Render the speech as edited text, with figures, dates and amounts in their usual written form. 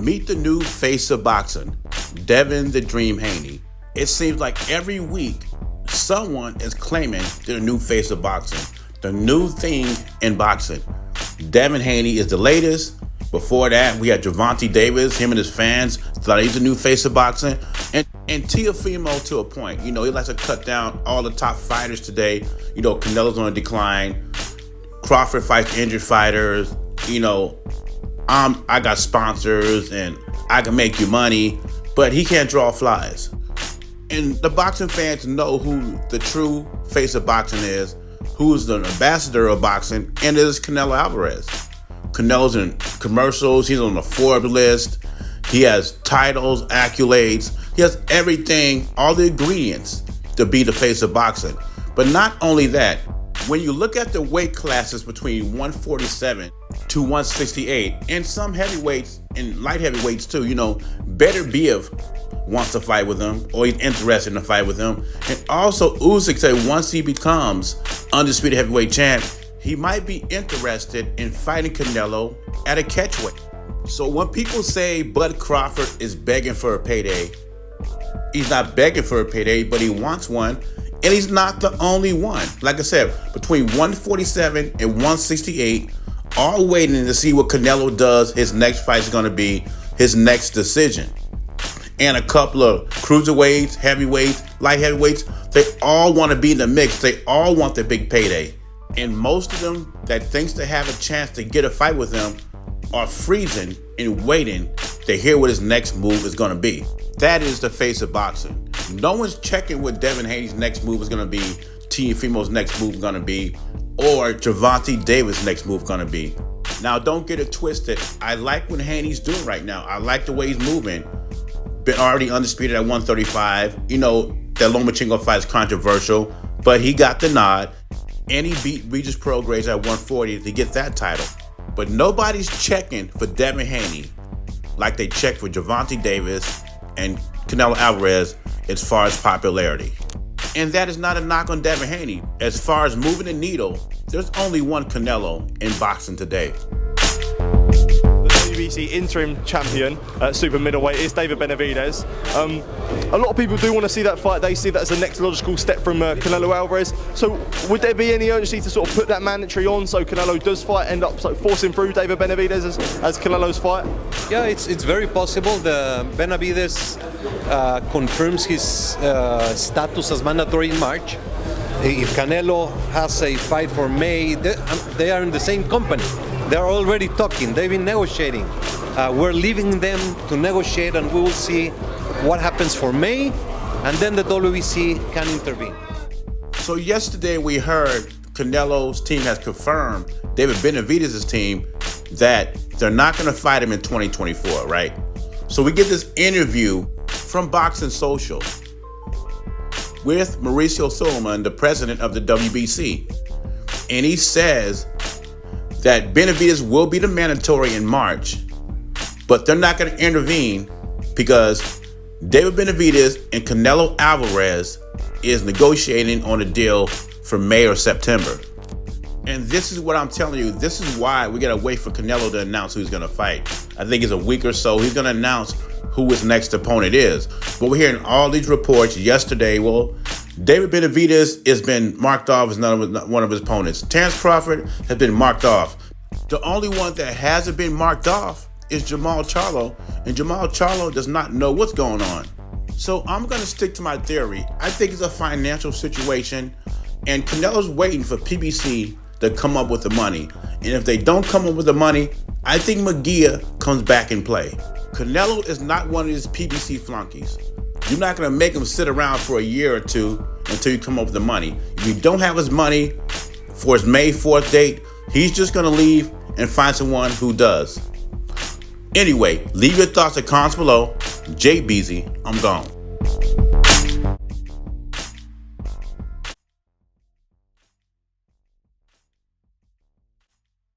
Meet the new face of boxing, Devin the Dream Haney. It seems like every week someone is claiming they're the new face of boxing, the new thing in boxing. Devin Haney is the latest. Before that, we had Gervonta Davis. Him and his fans thought he's the new face of boxing. And Teofimo to a point. He likes to cut down all the top fighters today. Canelo's on a decline. Crawford fights injured fighters. I got sponsors and I can make you money, but he can't draw flies. And the boxing fans know who the true face of boxing is, who's the ambassador of boxing, and it is Canelo Alvarez. Canelo's in commercials, he's on the Forbes list, he has titles, accolades, he has everything, all the ingredients to be the face of boxing. But not only that, when you look at the weight classes between 147 to 168, and some heavyweights and light heavyweights too, Beterbiev wants to fight with him, or he's interested in a fight with him. And also Usyk said once he becomes undisputed heavyweight champ, he might be interested in fighting Canelo at a catchweight. So when people say Bud Crawford is begging for a payday, he's not begging for a payday, but he wants one. And he's not the only one. Like I said, between 147 and 168, all waiting to see what Canelo does. His next fight is going to be his next decision. And a couple of cruiserweights, heavyweights, light heavyweights, they all want to be in the mix. They all want the big payday. And most of them that thinks they have a chance to get a fight with him are freezing and waiting to hear what his next move is going to be. That is the face of boxing. No one's checking what Devin Haney's next move is going to be, Teofimo's next move is going to be, or Gervonta Davis' next move is going to be. Now, don't get it twisted. I like what Haney's doing right now. I like the way he's moving. Been already undisputed at 135. That Lomachenko fight is controversial, but he got the nod, and he beat Regis Prograis at 140 to get that title. But nobody's checking for Devin Haney like they check for Gervonta Davis and Canelo Alvarez as far as popularity. And that is not a knock on Devin Haney. As far as moving the needle, there's only one Canelo in boxing today. The WBC interim champion at super middleweight is David Benavidez. A lot of people do want to see that fight. They see that as the next logical step from Canelo Alvarez. So would there be any urgency to sort of put that mandatory on so Canelo does fight, end up forcing through David Benavidez as Canelo's fight? Yeah, it's very possible. The Benavidez confirms his status as mandatory in March. If Canelo has a fight for May, they are in the same company. They're already talking. They've been negotiating. We're leaving them to negotiate, and we will see what happens for May, and then the WBC can intervene. So yesterday we heard Canelo's team has confirmed, David Benavidez's team, that they're not going to fight him in 2024, right? So we get this interview from Boxing Social with Mauricio Sulaiman, the president of the WBC. And he says that Benavidez will be the mandatory in March, but they're not going to intervene because David Benavidez and Canelo Alvarez is negotiating on a deal for May or September. And this is what I'm telling you. This is why we got to wait for Canelo to announce who he's going to fight. I think it's a week or so. He's going to announce who his next opponent is. But we're hearing all these reports yesterday. Well, David Benavidez has been marked off as one of his opponents. Terence Crawford has been marked off. The only one that hasn't been marked off is Jermall Charlo. And Jermall Charlo does not know what's going on. So I'm going to stick to my theory. I think it's a financial situation. And Canelo's waiting for PBC to come up with the money. And if they don't come up with the money, I think Magia comes back in play. Canelo is not one of these PBC flunkies. You're not going to make him sit around for a year or two until you come up with the money. If you don't have his money for his May 4th date, he's just going to leave and find someone who does. Anyway, leave your thoughts in comments below. Jay Beezy, I'm gone.